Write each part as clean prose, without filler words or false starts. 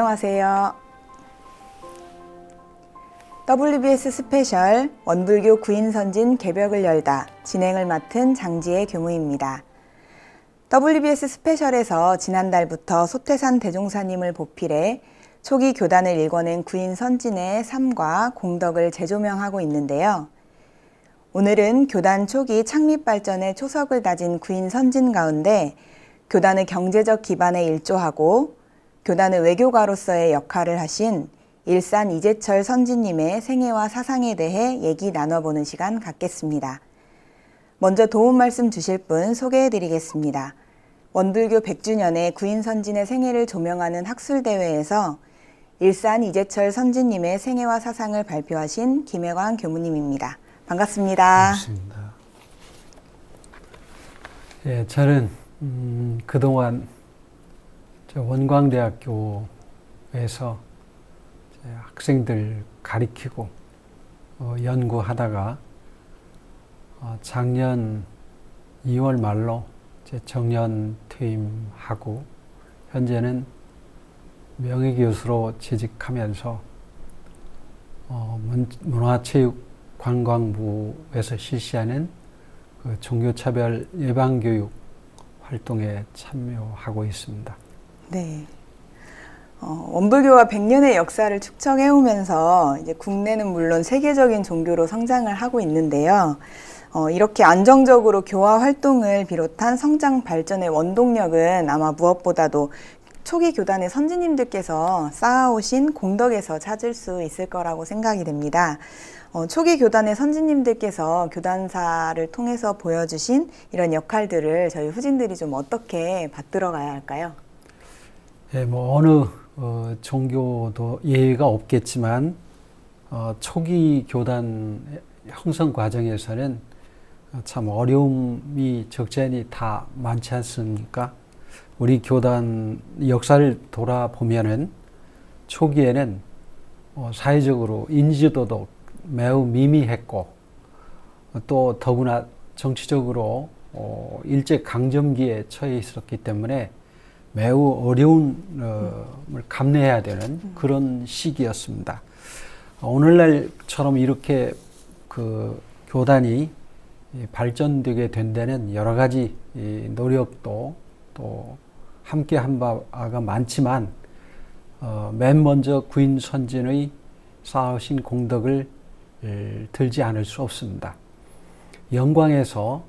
안녕하세요. WBS 스페셜 원불교 구인선진 개벽을 열다 진행을 맡은 장지혜 교무입니다. WBS 스페셜에서 지난달부터 소태산 대종사님을 보필해 초기 교단을 일궈낸 구인선진의 삶과 공덕을 재조명하고 있는데요. 오늘은 교단 초기 창립 발전의 초석을 다진 구인선진 가운데 교단의 경제적 기반에 일조하고 교단의 외교가로서의 역할을 하신 일산 이재철 선지님의 생애와 사상에 대해 얘기 나눠보는 시간 갖겠습니다. 먼저 도움 말씀 주실 분 소개해드리겠습니다. 원불교 100주년의 구인선진의 생애를 조명하는 학술대회에서 일산 이재철 선지님의 생애와 사상을 발표하신 김혜광 교무님입니다. 반갑습니다. 반갑습니다. 예, 저는 그동안 원광대학교에서 학생들 가리키고 연구하다가 작년 2월 말로 정년 퇴임하고 현재는 명예교수로 재직하면서 문화체육관광부에서 실시하는 그 종교차별 예방교육 활동에 참여하고 있습니다. 네. 원불교가 100년의 역사를 축적해오면서 이제 국내는 물론 세계적인 종교로 성장을 하고 있는데요. 이렇게 안정적으로 교화 활동을 비롯한 성장 발전의 원동력은 아마 무엇보다도 초기 교단의 선지님들께서 쌓아오신 공덕에서 찾을 수 있을 거라고 생각이 됩니다. 초기 교단의 선지님들께서 교단사를 통해서 보여주신 이런 역할들을 저희 후진들이 좀 어떻게 받들어 가야 할까요? 예, 어느 종교도 예외가 없겠지만 초기 교단 형성 과정에서는 참 어려움이 적잖이 다 많지 않습니까? 우리 교단 역사를 돌아보면은 초기에는 사회적으로 인지도도 매우 미미했고 또 더구나 정치적으로 일제강점기에 처해 있었기 때문에 매우 어려움을 감내해야 되는 그런 시기였습니다. 오늘날처럼 이렇게 그 교단이 발전되게 된 데는 여러 가지 노력도 또 함께 한 바가 많지만 맨 먼저 구인선진의 쌓으신 공덕을 들지 않을 수 없습니다. 영광에서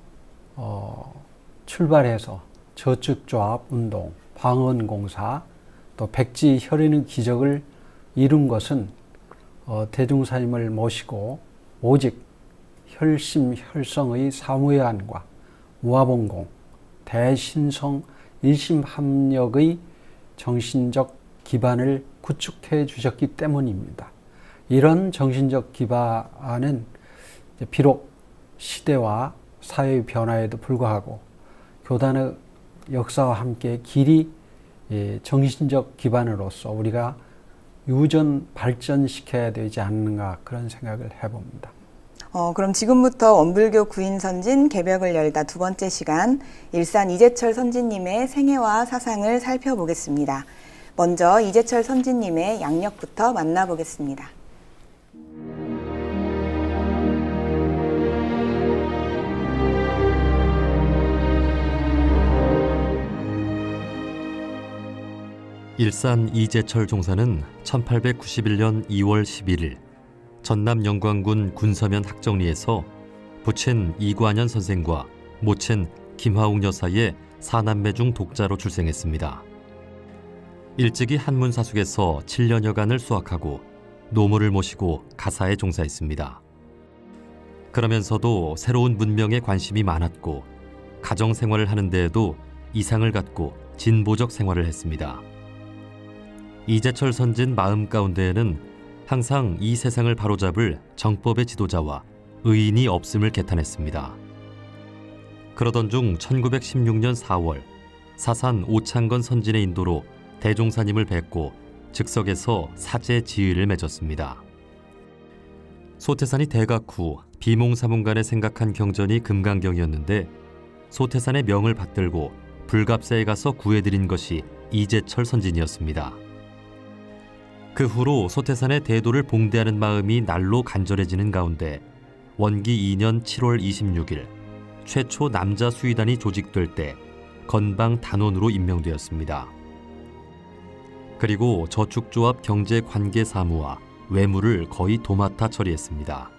출발해서 저축조합운동, 방언공사, 또 백지 혈인의 기적을 이룬 것은 대종사님을 모시고 오직 혈심혈성의 사무예안과 무아봉공, 대신성 일심합력의 정신적 기반을 구축해 주셨기 때문입니다. 이런 정신적 기반은 비록 시대와 사회의 변화에도 불구하고 교단의 역사와 함께 길이 정신적 기반으로서 우리가 유전 발전시켜야 되지 않는가 그런 생각을 해봅니다. 그럼 지금부터 원불교 구인선진 개벽을 열다 두 번째 시간 일산 이재철 선지님의 생애와 사상을 살펴보겠습니다. 먼저 이재철 선지님의 양력부터 만나보겠습니다. 일산 이재철 종사는 1891년 2월 11일 전남 영광군 군서면 학정리에서 부친 이관현 선생과 모친 김화웅 여사의 4남매 중 독자로 출생했습니다. 일찍이 한문사숙에서 7년여간을 수학하고 노무를 모시고 가사에 종사했습니다. 그러면서도 새로운 문명에 관심이 많았고 가정생활을 하는 데에도 이상을 갖고 진보적 생활을 했습니다. 이재철 선진 마음 가운데에는 항상 이 세상을 바로잡을 정법의 지도자와 의인이 없음을 개탄했습니다. 그러던 중 1916년 4월 사산 오창건 선진의 인도로 대종사님을 뵙고 즉석에서 사제 지의를 맺었습니다. 소태산이 대각 후 비몽사몽간에 생각한 경전이 금강경이었는데 소태산의 명을 받들고 불갑사에 가서 구해드린 것이 이재철 선진이었습니다. 그 후로 소태산의 대도를 봉대하는 마음이 날로 간절해지는 가운데 원기 2년 7월 26일 최초 남자 수의단이 조직될 때 건방 단원으로 임명되었습니다. 그리고 저축조합 경제관계사무와 외무를 거의 도맡아 처리했습니다.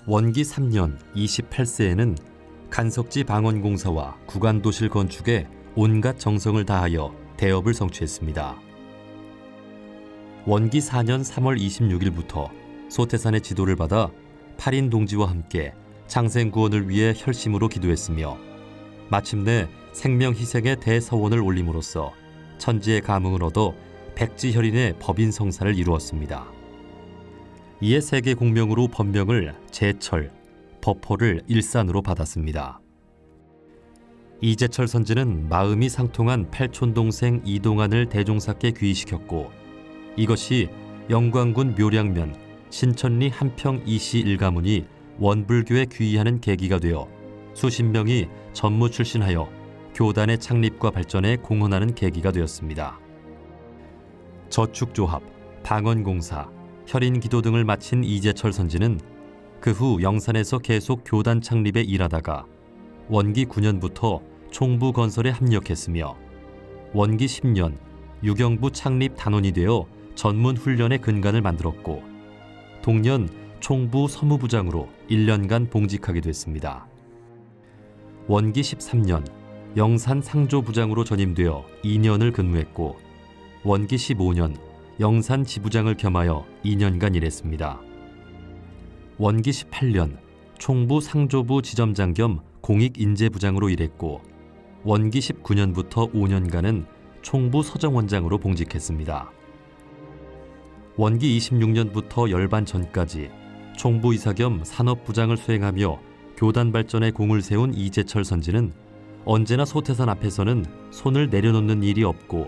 원기 3년 28세에는 간석지 방언공사와 구간도실 건축에 온갖 정성을 다하여 대업을 성취했습니다. 원기 4년 3월 26일부터 소태산의 지도를 받아 8인 동지와 함께 창생구원을 위해 혈심으로 기도했으며 마침내 생명희생의 대서원을 올림으로써 천지의 감흥을 얻어 백지혈인의 법인 성사를 이루었습니다. 이에 세계 공명으로 법명을 제철, 법호를 일산으로 받았습니다. 이제철 선지는 마음이 상통한 팔촌동생 이동안을 대종사께 귀의시켰고 이것이 영광군 묘량면 신천리 한평 이시 일가문이 원불교에 귀의하는 계기가 되어 수십 명이 전무 출신하여 교단의 창립과 발전에 공헌하는 계기가 되었습니다. 저축조합, 방언공사, 혈인기도 등을 마친 이제철 선지는 그 후 영산에서 계속 교단 창립에 일하다가 원기 9년부터 총부 건설에 합력했으며 원기 10년 유경부 창립 단원이 되어 전문 훈련의 근간을 만들었고 동년 총부 서무부장으로 1년간 봉직하게 됐습니다. 원기 13년 영산 상조부장으로 전임되어 2년을 근무했고 원기 15년 영산 지부장을 겸하여 2년간 일했습니다. 원기 18년 총부 상조부 지점장 겸 공익인재부장으로 일했고 원기 19년부터 5년간은 총부 서정원장으로 봉직했습니다. 원기 26년부터 열반 전까지 총부이사 겸 산업부장을 수행하며 교단 발전에 공을 세운 이제철 선지는 언제나 소태산 앞에서는 손을 내려놓는 일이 없고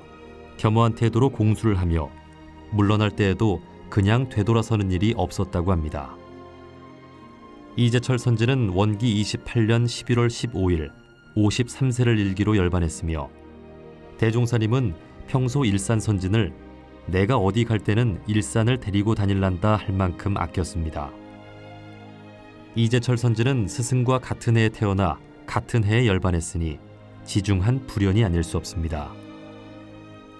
겸허한 태도로 공수를 하며 물러날 때에도 그냥 되돌아서는 일이 없었다고 합니다. 이제철 선지는 원기 28년 11월 15일 53세를 일기로 열반했으며 대종사님은 평소 일산 선진을 내가 어디 갈 때는 일산을 데리고 다닐란다 할 만큼 아꼈습니다. 이제철 선지는 스승과 같은 해에 태어나 같은 해에 열반했으니 지중한 불연이 아닐 수 없습니다.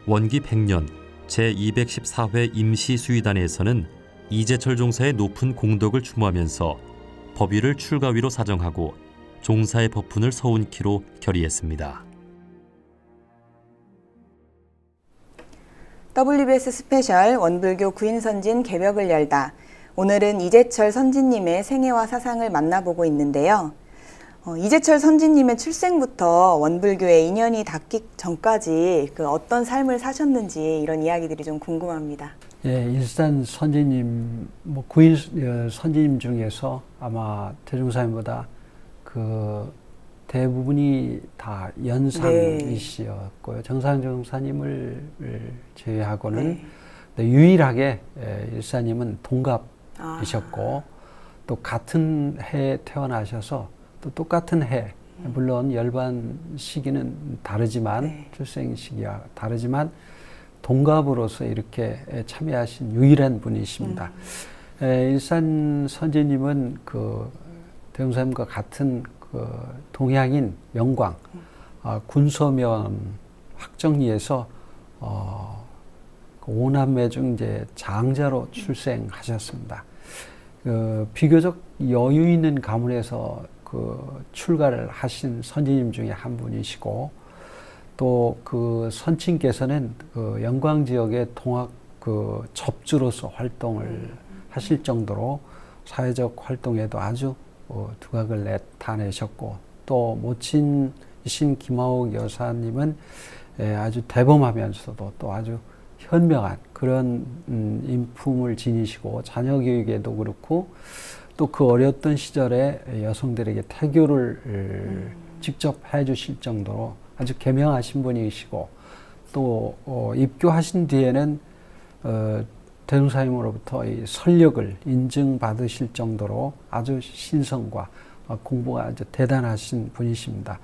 원기 100년 제214회 임시수의단에서는 이제철 종사의 높은 공덕을 추모하면서 법위를 출가위로 사정하고 종사의 법훈을 서운키로 결의했습니다. WBS 스페셜 원불교 구인선진 개벽을 열다. 오늘은 이제철 선지님의 생애와 사상을 만나보고 있는데요. 이제철 선지님의 출생부터 원불교에 인연이 닿기 전까지 그 어떤 삶을 사셨는지 이런 이야기들이 좀 궁금합니다. 예, 일산 선지님, 구인 선지님 중에서 아마 대종사님보다 그 대부분이 다 연상이시였고요. 정상정사님을 제외하고는 유일하게 일사님은 동갑이셨고 또 같은 해에 태어나셔서 또 똑같은 해, 물론 열반 시기는 다르지만 출생 시기가 다르지만 동갑으로서 이렇게 참여하신 유일한 분이십니다. 일산 선지님은 그 대종사님과 같은 그 동양인 영광 군소면 확정리에서 그 5남매 중 이제 장자로 출생하셨습니다. 비교적 여유 있는 가문에서 그 출가를 하신 선지님 중에 한 분이시고 또 그 선친께서는 그 영광 지역의 동학 그 접주로서 활동을 하실 정도로 사회적 활동에도 아주 두각을 나타내셨고 또 모친이신 김하옥 여사님은 아주 대범하면서도 또 아주 현명한 그런 인품을 지니시고 자녀 교육에도 그렇고 또 그 어렸던 시절에 여성들에게 태교를 직접 해주실 정도로 아주 계명하신 분이시고 또 입교하신 뒤에는 대종사님으로부터 이 설력을 인증받으실 정도로 아주 신성과 공부가 아주 대단하신 분이십니다.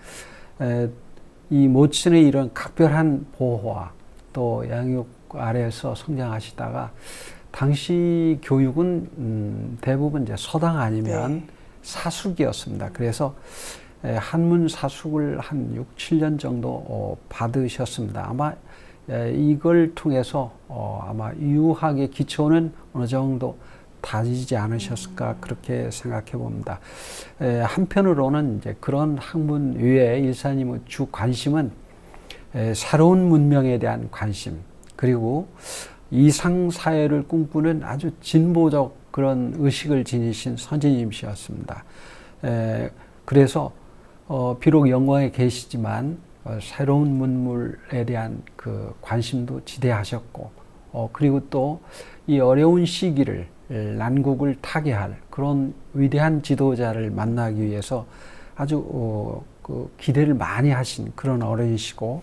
이 모친의 이런 각별한 보호와 또 양육 아래에서 성장하시다가 당시 교육은 대부분 이제 서당 아니면 네. 사숙이었습니다. 그래서 한문 사숙을 한 6, 7년 정도 받으셨습니다. 아마 이걸 통해서 아마 유학의 기초는 어느 정도 다지지 않으셨을까 그렇게 생각해 봅니다. 한편으로는 이제 그런 학문 외에 일사님의 주 관심은 새로운 문명에 대한 관심, 그리고 이상 사회를 꿈꾸는 아주 진보적 그런 의식을 지니신 선지님이셨습니다. 그래서 비록 영광에 계시지만 새로운 문물에 대한 그 관심도 지대하셨고, 그리고 또 이 어려운 시기를 난국을 타개할 그런 위대한 지도자를 만나기 위해서 아주 그 기대를 많이 하신 그런 어른이시고,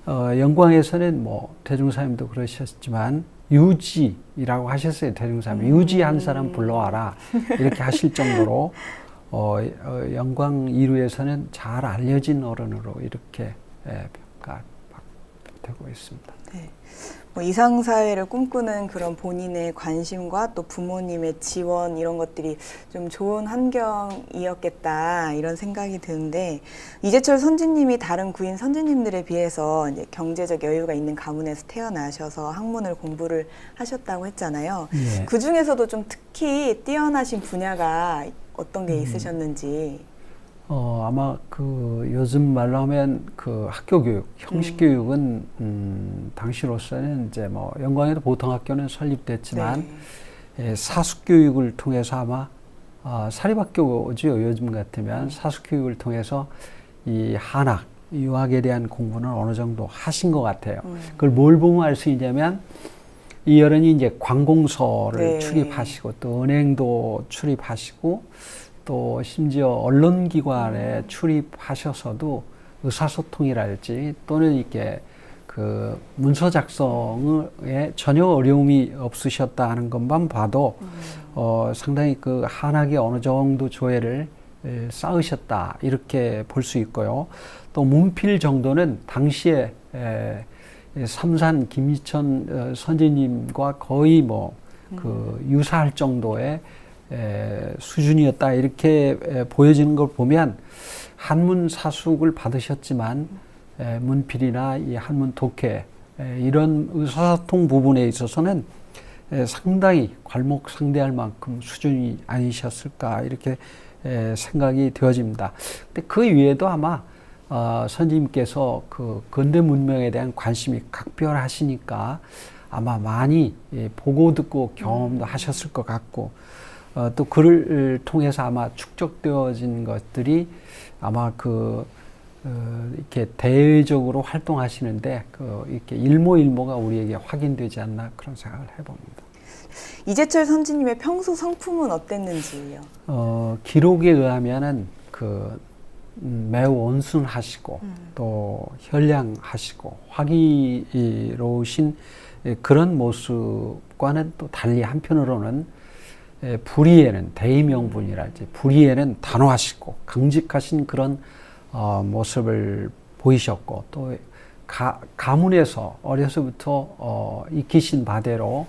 영광에서는 뭐 대중사님도 그러셨지만 유지라고 하셨어요. 대중사님 유지 한 사람 불러와라 이렇게 하실 정도로 영광 이루에서는 잘 알려진 어른으로 이렇게 평가되고 있습니다. 네. 뭐 이상사회를 꿈꾸는 그런 본인의 관심과 또 부모님의 지원 이런 것들이 좀 좋은 환경이었겠다 이런 생각이 드는데, 이재철 선지님이 다른 구인 선지님들에 비해서 이제 경제적 여유가 있는 가문에서 태어나셔서 학문을 공부를 하셨다고 했잖아요. 예. 그 중에서도 좀 특히 뛰어나신 분야가 어떤 게 있으셨는지. 아마 그 요즘 말로 하면 그 학교 교육, 형식 교육은 당시로서는 이제 뭐 영광에도 보통 학교는 설립됐지만 사숙 교육을 통해서 아마 사립학교죠. 요즘 같으면 사숙 교육을 통해서 이 한학, 유학에 대한 공부는 어느 정도 하신 것 같아요. 그걸 뭘 보면 알 수 있냐면 이 어른이 이제 관공서를 출입하시고 또 은행도 출입하시고 또 심지어 언론기관에 출입하셔서도 의사소통이랄지 또는 이렇게 그 문서 작성에 전혀 어려움이 없으셨다 하는 것만 봐도 상당히 그 한학에 어느 정도 조예를 쌓으셨다 이렇게 볼 수 있고요. 또 문필 정도는 당시에 삼산 김희천 선지님과 거의 뭐 그 유사할 정도의 수준이었다 이렇게 보여지는 걸 보면 한문 사숙을 받으셨지만 문필이나 이 한문 독해 이런 의사소통 부분에 있어서는 상당히 괄목상대할 만큼 수준이 아니셨을까 이렇게 생각이 되어집니다. 근데 그 이외에도 아마 선지님께서 그 근대 문명에 대한 관심이 각별하시니까 아마 많이 보고 듣고 경험도 하셨을 것 같고, 또 글을 통해서 아마 축적되어진 것들이 아마 이렇게 대외적으로 활동하시는데 이렇게 일모일모가 우리에게 확인되지 않나 그런 생각을 해봅니다. 이재철 선지님의 평소 성품은 어땠는지요? 기록에 의하면은 매우 온순하시고 또 현량하시고 화기로우신 그런 모습과는 또 달리 한편으로는 불의에는 대의명분이랄지 불의에는 단호하시고 강직하신 그런 모습을 보이셨고, 또 가문에서 어려서부터 익히신 바대로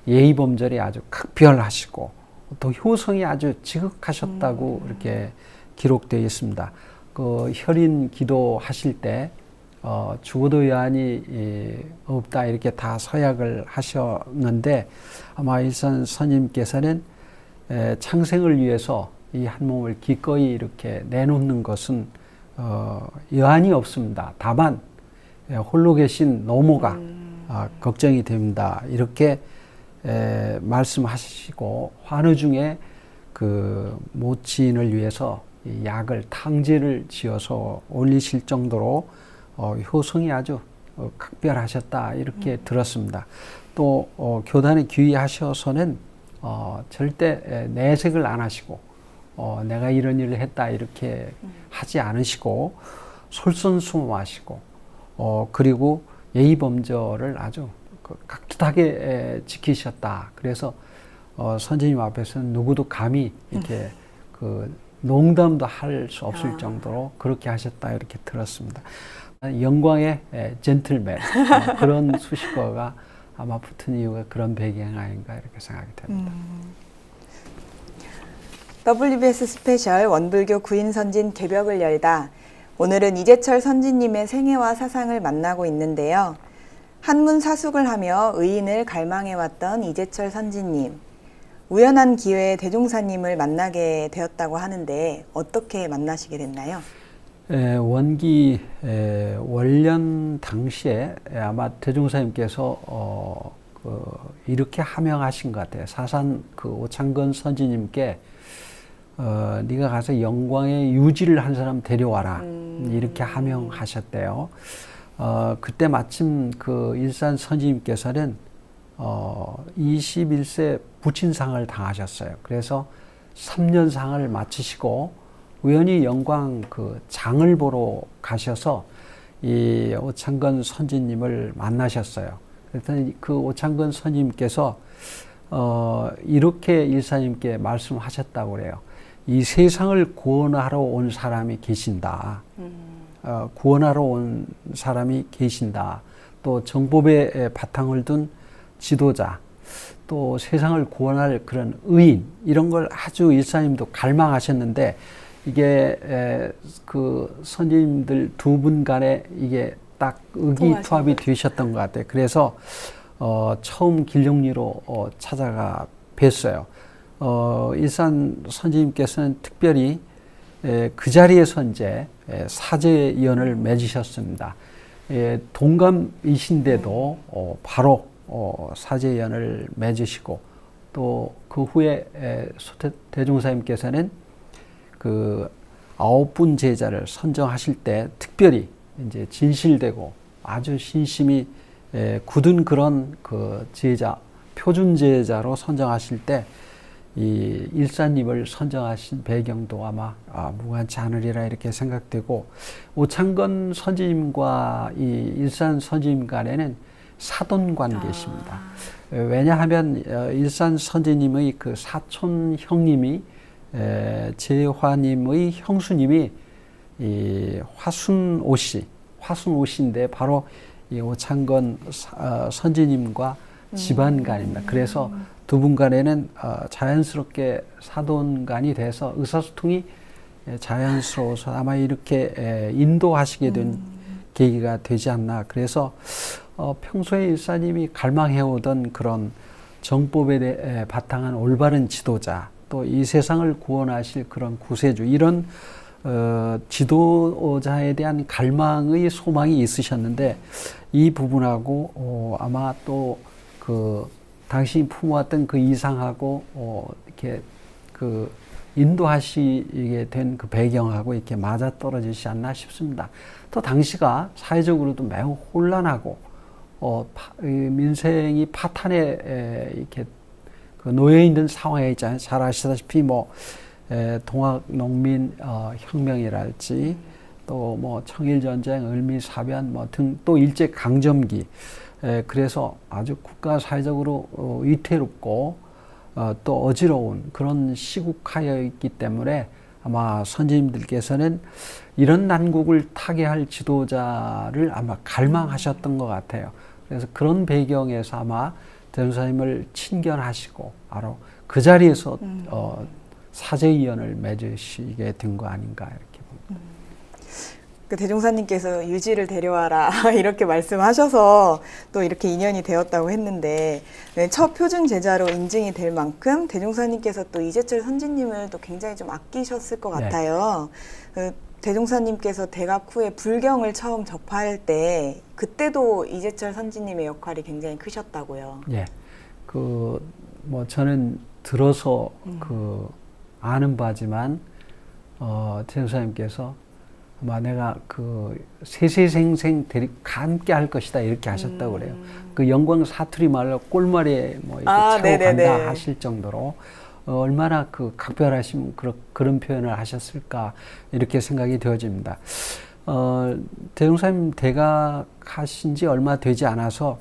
예의범절이 아주 각별하시고 또 효성이 아주 지극하셨다고 이렇게 기록되어 있습니다. 그 혈인 기도하실 때 죽어도 여한이 없다 이렇게 다 서약을 하셨는데, 아마 일산 스님께서는 창생을 위해서 이 한 몸을 기꺼이 이렇게 내놓는 것은 여한이 없습니다. 다만 홀로 계신 노모가 걱정이 됩니다. 이렇게 말씀하시고 환우 중에 그 모친을 위해서 이 약을 탕제를 지어서 올리실 정도로 효성이 아주 각별하셨다 이렇게 들었습니다. 또 교단에 귀의하셔서는 절대 내색을 안 하시고 내가 이런 일을 했다 이렇게 하지 않으시고 솔선수범하시고 그리고 예의범절을 아주 깍듯하게 지키셨다. 그래서 선생님 앞에서는 누구도 감히 이렇게 농담도 할 수 없을 정도로 그렇게 하셨다 이렇게 들었습니다. 영광의 젠틀맨 그런 수식어가 아마 붙은 이유가 그런 배경 아닌가 이렇게 생각이 됩니다. WBS 스페셜 원불교 구인선진 개벽을 열다. 오늘은 이재철 선지님의 생애와 사상을 만나고 있는데요. 한문 사숙을 하며 의인을 갈망해왔던 이재철 선지님. 우연한 기회에 대종사님을 만나게 되었다고 하는데 어떻게 만나시게 됐나요? 원기 원련 당시에 아마 대종사님께서 이렇게 하명하신 것 같아요. 사산 그 오창건 선지님께 네가 가서 영광의 유지를 한 사람 데려와라 이렇게 하명하셨대요. 그때 마침 그 일산 선지님께서는 21세 부친상을 당하셨어요. 그래서 3년상을 마치시고 우연히 영광 그 장을 보러 가셔서 이 오창건 선지님을 만나셨어요. 그랬더니 그 오창건 선지님께서 이렇게 일사님께 말씀하셨다고 그래요. 이 세상을 구원하러 온 사람이 계신다. 구원하러 온 사람이 계신다. 또 정법의 바탕을 둔 지도자, 또 세상을 구원할 그런 의인, 이런 걸 아주 일사님도 갈망하셨는데 이게 그 선지님들 두 분 간에 이게 딱 의기투합이 되셨던 것 같아요. 그래서 처음 길정리로 찾아가 뵀어요. 일산 선지님께서는 특별히 그 자리에서 이제 사제연을 맺으셨습니다. 동감이신데도 바로 사제연을 맺으시고 또 그 후에 대종사님께서는 그 9분 제자를 선정하실 때 특별히 이제 진실되고 아주 신심이 굳은 그런 그 제자, 표준 제자로 선정하실 때 이 일사님을 선정하신 배경도 아마 무관치 않으리라 이렇게 생각되고, 오창건 선지님과 이 일산 선지님 간에는 사돈 관계십니다. 왜냐하면 일산 선지님의 그 사촌 형님이 제화님의 형수님이 이 화순오씨인데 바로 이 오창건 선지님과 집안간입니다. 그래서 두 분 간에는 자연스럽게 사돈간이 돼서 의사소통이 자연스러워서 아마 이렇게 인도하시게 된 계기가 되지 않나. 그래서 평소에 일사님이 갈망해오던 그런 정법에 바탕한 올바른 지도자, 또 이 세상을 구원하실 그런 구세주, 이런 지도자에 대한 갈망의 소망이 있으셨는데 이 부분하고 아마 또 그 당신이 품어왔던 그 이상하고 이렇게 그 인도하시게 된 그 배경하고 이렇게 맞아 떨어지지 않나 싶습니다. 또 당시가 사회적으로도 매우 혼란하고 민생이 파탄에 이렇게 그 놓여 있는 상황에 있잖아요. 잘 아시다시피 뭐 동학 농민 혁명이랄지 또 뭐 청일 전쟁, 을미 사변 뭐 등 또 일제 강점기. 그래서 아주 국가 사회적으로 위태롭고 또 어지러운 그런 시국하여 있기 때문에 아마 선지님들께서는 이런 난국을 타개할 지도자를 아마 갈망하셨던 것 같아요. 그래서 그런 배경에서 아마 대종사님을 친견하시고 바로 그 자리에서 사제위원을 맺으시게 된 거 아닌가 이렇게 봅니다. 그 대종사님께서 유지를 데려와라 이렇게 말씀하셔서 또 이렇게 인연이 되었다고 했는데, 첫 표준 제자로 인증이 될 만큼 대종사님께서 또 이재철 선지님을 또 굉장히 좀 아끼셨을 것 같아요. 그 대종사님께서 대각 후에 불경을 처음 접할 때 그때도 이재철 선지님의 역할이 굉장히 크셨다고요. 예, 그 뭐 저는 들어서 그 아는 바지만 대종사님께서 아마 내가 그 세세생생 함께 할 것이다 이렇게 하셨다고 그래요. 그 영광 사투리 말로 꼴말에 뭐 이렇게 채워 간다 하실 정도로 얼마나 그 각별하신 그런 표현을 하셨을까 이렇게 생각이 되어집니다. 대종사님 대각하신 지 얼마 되지 않아서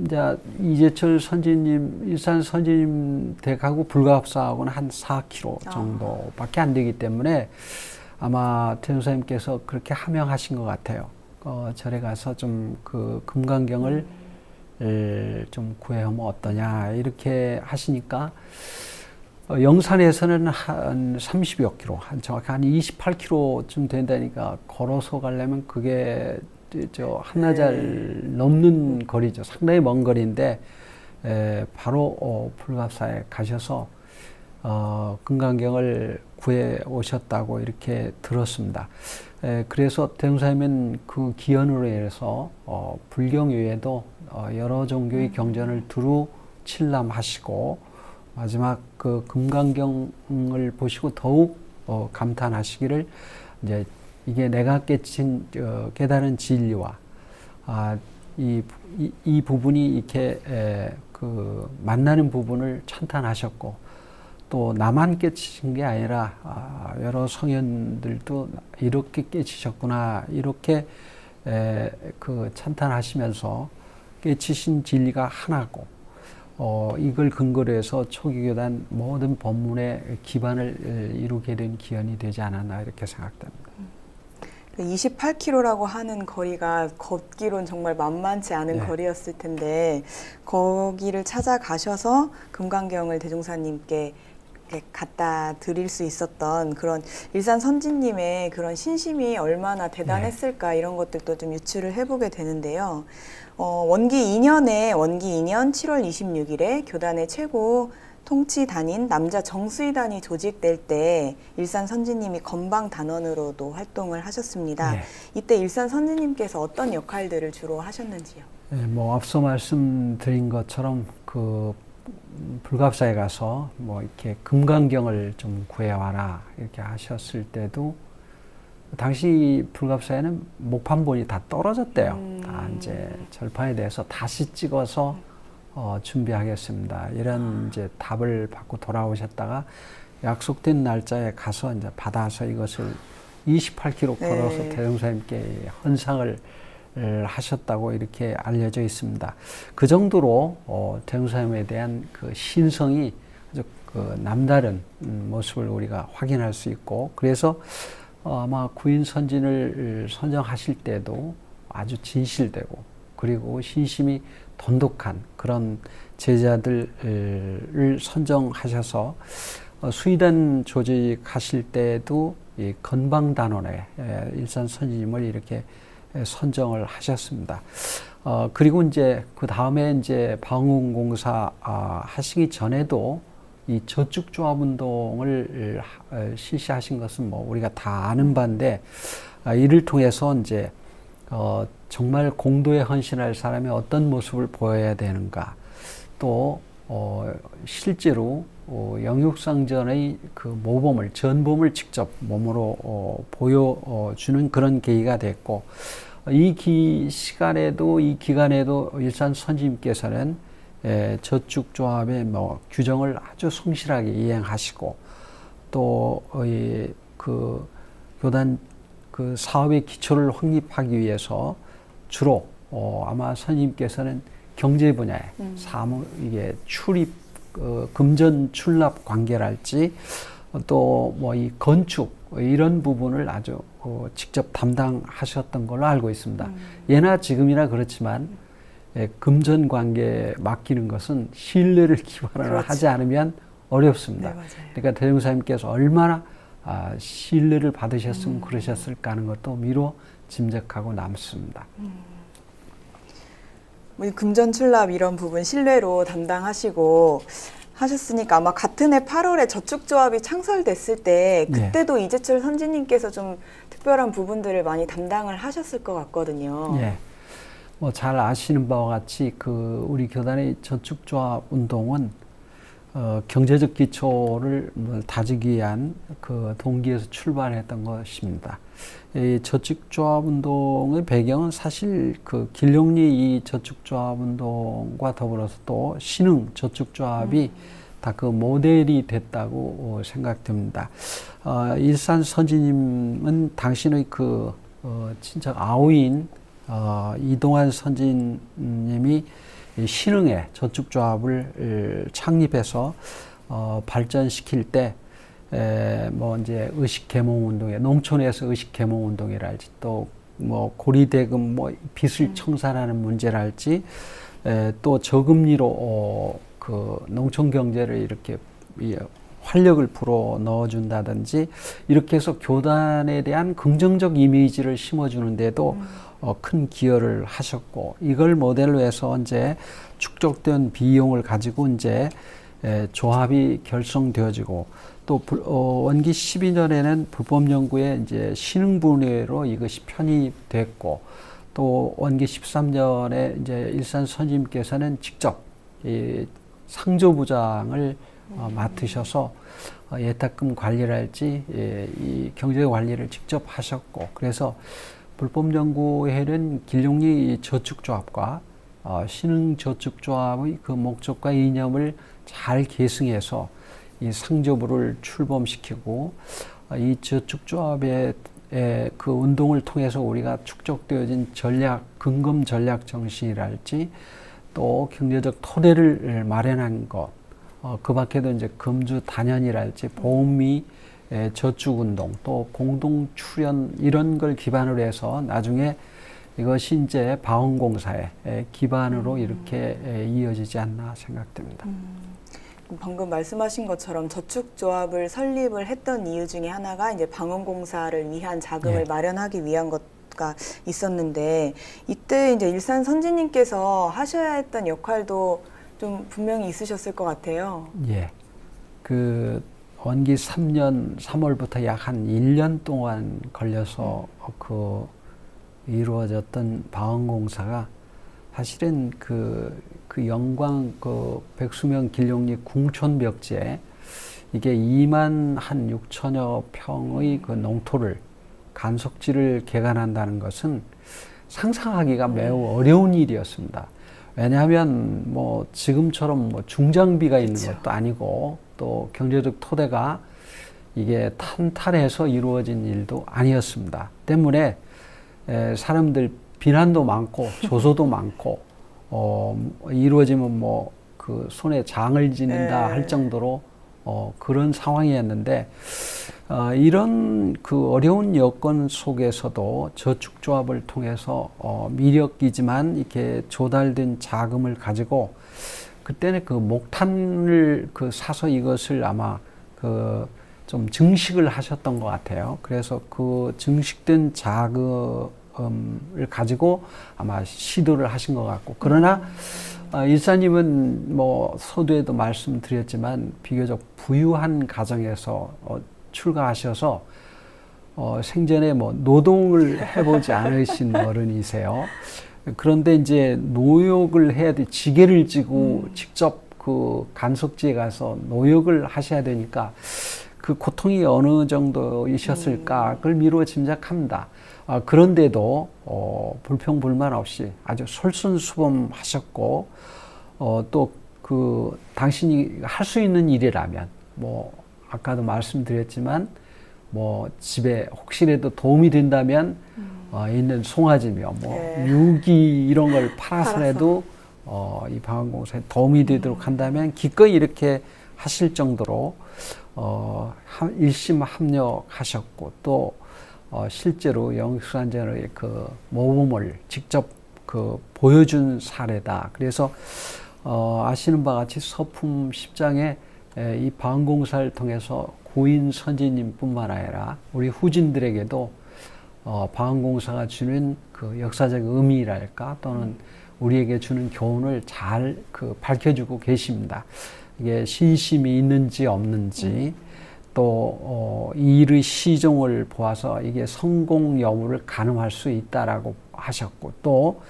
이제 이재철 선지님, 일산 선지님 댁하고 불가합사하고는 한 4km 정도밖에 안 되기 때문에 아마 대종사님께서 그렇게 하명하신 것 같아요. 절에 가서 좀 그 금강경을 좀 구해오면 어떠냐 이렇게 하시니까 영산에서는 한 30여 킬로, 정확히 한 28킬로쯤 된다니까 걸어서 가려면 그게 저 한나절 넘는 거리죠. 상당히 먼 거리인데 바로 불갑사에 가셔서 금강경을 구해 오셨다고 이렇게 들었습니다. 그래서 대종사님은 그 기원으로 인해서 불경 외에도 여러 종교의 경전을 두루 칠람하시고 마지막 그 금강경을 보시고 더욱 감탄하시기를 이제 이게 내가 깨달은 진리와 이 부분이 이렇게 그 만나는 부분을 찬탄하셨고 또 나만 깨치신 게 아니라 여러 성현들도 이렇게 깨치셨구나 이렇게 그 찬탄하시면서 깨치신 진리가 하나고 이걸 근거로 해서 초기교단 모든 법문의 기반을 이루게 된 기원이 되지 않았나 이렇게 생각됩니다. 28km라고 하는 거리가 걷기로는 정말 만만치 않은 거리였을 텐데 거기를 찾아가셔서 금강경을 대종사님께 갖다 드릴 수 있었던 그런 일산 선지님의 그런 신심이 얼마나 대단했을까 이런 것들도 좀 유추를 해보게 되는데요. 원기 2년 7월 26일에 교단의 최고 통치단인 남자 정수의단이 조직될 때 일산 선지님이 건방 단원으로도 활동을 하셨습니다. 이때 일산 선지님께서 어떤 역할들을 주로 하셨는지요? 뭐 앞서 말씀드린 것처럼 그 불갑사에 가서 뭐 이렇게 금강경을 좀 구해와라 이렇게 하셨을 때도 당시 불갑사에는 목판본이 다 떨어졌대요. 다 이제 절판에 대해서 다시 찍어서 준비하겠습니다. 이런 이제 답을 받고 돌아오셨다가 약속된 날짜에 가서 이제 받아서 이것을 28km 걸어서 대종사님께 헌상을 하셨다고 이렇게 알려져 있습니다. 그 정도로 대종사님에 대한 그 신성이 아주 그 남다른 모습을 우리가 확인할 수 있고 그래서 아마 구인 선진을 선정하실 때도 아주 진실되고 그리고 신심이 돈독한 그런 제자들을 선정하셔서 수의단 조직하실 때도 이 건방단원에 일산 선지님을 이렇게 선정을 하셨습니다. 그리고 이제 그 다음에 이제 방운공사 하시기 전에도 이 저축조합운동을 실시하신 것은 뭐 우리가 다 아는 바인데 이를 통해서 이제 정말 공도에 헌신할 사람이 어떤 모습을 보여야 되는가 또 실제로 영육상전의 그 모범을 전범을 직접 몸으로 보여주는 그런 계기가 됐고 이 시간에도 이 기간에도 일산 선지님께서는 저축조합의 뭐 규정을 아주 성실하게 이행하시고 또 그 교단 그 사업의 기초를 확립하기 위해서 주로 아마 선생님께서는 경제 분야에 사무 이게 출입 금전 출납 관계랄지 또 뭐 이 건축 이런 부분을 아주 직접 담당하셨던 걸로 알고 있습니다. 예나 지금이나 그렇지만 금전 관계에 맡기는 것은 신뢰를 기반으로 하지 않으면 어렵습니다. 그러니까 대종사님께서 얼마나 신뢰를 받으셨으면 그러셨을까 하는 것도 미로 짐작하고 남습니다. 금전 출납 이런 부분 신뢰로 담당하시고 하셨으니까 아마 같은 해 8월에 저축조합이 창설됐을 때 그때도 이재철 선지님께서 좀 특별한 부분들을 많이 담당을 하셨을 것 같거든요. 뭐 잘 아시는 바와 같이 그 우리 교단의 저축조합 운동은 경제적 기초를 다지기 위한 그 동기에서 출발했던 것입니다. 이 저축조합 운동의 배경은 사실 그 길룡리 이 저축조합 운동과 더불어서 또 신흥 저축조합이 다 그 모델이 됐다고 생각됩니다. 일산 선지님은 당신의 그 친척 아우인 이동환 선지님이 신흥의 저축조합을 창립해서 발전시킬 때 뭐 이제 의식 계몽 운동에 농촌에서 의식 계몽 운동이랄지 또 뭐 고리대금 뭐 빚을 청산하는 문제랄지 또 저금리로 그 농촌 경제를 이렇게 활력을 불어 넣어준다든지 이렇게 해서 교단에 대한 긍정적 이미지를 심어주는데도 큰 기여를 하셨고 이걸 모델로 해서 이제 축적된 비용을 가지고 이제 조합이 결성되어지고 또 원기 12년에는 불법연구에 이제 신흥분회로 이것이 편입됐고 또 원기 13년에 이제 일산 선생님께서는 직접 이 상조부장을 맡으셔서 예탁금 관리랄지 이 경제 관리를 직접 하셨고 그래서 불법연구회는 길룡리 저축조합과 신흥저축조합의 그 목적과 이념을 잘 계승해서 이 상조부를 출범시키고 이 저축조합의 그 운동을 통해서 우리가 축적되어진 전략, 근검 전략 정신이랄지 또 경제적 토대를 마련한 것, 그 밖에도 이제 금주 단연이랄지 보험이 저축운동 또 공동 출연 이런 걸 기반으로 해서 나중에 이것이 이제 방언공사의 기반으로 이렇게 이어지지 않나 생각됩니다. 방금 말씀하신 것처럼 저축조합을 설립을 했던 이유 중에 하나가 이제 방언공사를 위한 자금을 마련하기 위한 것가 있었는데 이때 이제 일산 선지님께서 하셔야 했던 역할도 좀 분명히 있으셨을 것 같아요. 예. 그 원기 3년 3월부터 약 한 1년 동안 걸려서 그 이루어졌던 방언공사가 사실은 그 영광 그 백수명 길룡리 궁촌벽지에 이게 2만 한 6천여 평의 그 농토를 간속지를 개간한다는 것은 상상하기가 매우 어려운 일이었습니다. 왜냐하면 뭐 지금처럼 뭐 중장비가 있는 것도 아니고 또 경제적 토대가 이게 탄탄해서 이루어진 일도 아니었습니다. 때문에 사람들 비난도 많고 조소도 많고 이루어지면 뭐 그 손에 장을 지닌다 할 정도로 그런 상황이었는데 이런 그 어려운 여건 속에서도 저축조합을 통해서 미력이지만 이렇게 조달된 자금을 가지고 그때는 그 목탄을 그 사서 이것을 아마 그 좀 증식을 하셨던 것 같아요. 그래서 그 증식된 자금을 가지고 아마 시도를 하신 것 같고 그러나 일사님은 뭐 서두에도 말씀드렸지만 비교적 부유한 가정에서 출가하셔서 생전에 뭐 노동을 해보지 않으신 어른이세요. 그런데 이제 노역을 해야 돼 지게를 지고 직접 그 간속지에 가서 노역을 하셔야 되니까 그 고통이 어느 정도이셨을까 그걸 미루어 짐작합니다. 그런데도 불평불만 없이 아주 솔선수범하셨고 또 그 당신이 할 수 있는 일이라면 뭐 아까도 말씀드렸지만 뭐 집에 혹시라도 도움이 된다면 있는 송아지며 뭐 유기 이런 걸 팔아서라도 이 방언공사에 도움이 되도록 한다면 기꺼이 이렇게 하실 정도로 일심 합력하셨고 또 실제로 영수산전의 그 모범을 직접 그 보여준 사례다. 그래서 아시는 바와 같이 서품 10장에 이 방언공사를 통해서 고인 선지님뿐만 아니라 우리 후진들에게도 방언공사가 주는 그 역사적 의미랄까 또는 우리에게 주는 교훈을 잘 그 밝혀주고 계십니다. 이게 신심이 있는지 없는지 또 이 일의 시종을 보아서 이게 성공 여부를 가늠할 수 있다라고 하셨고 또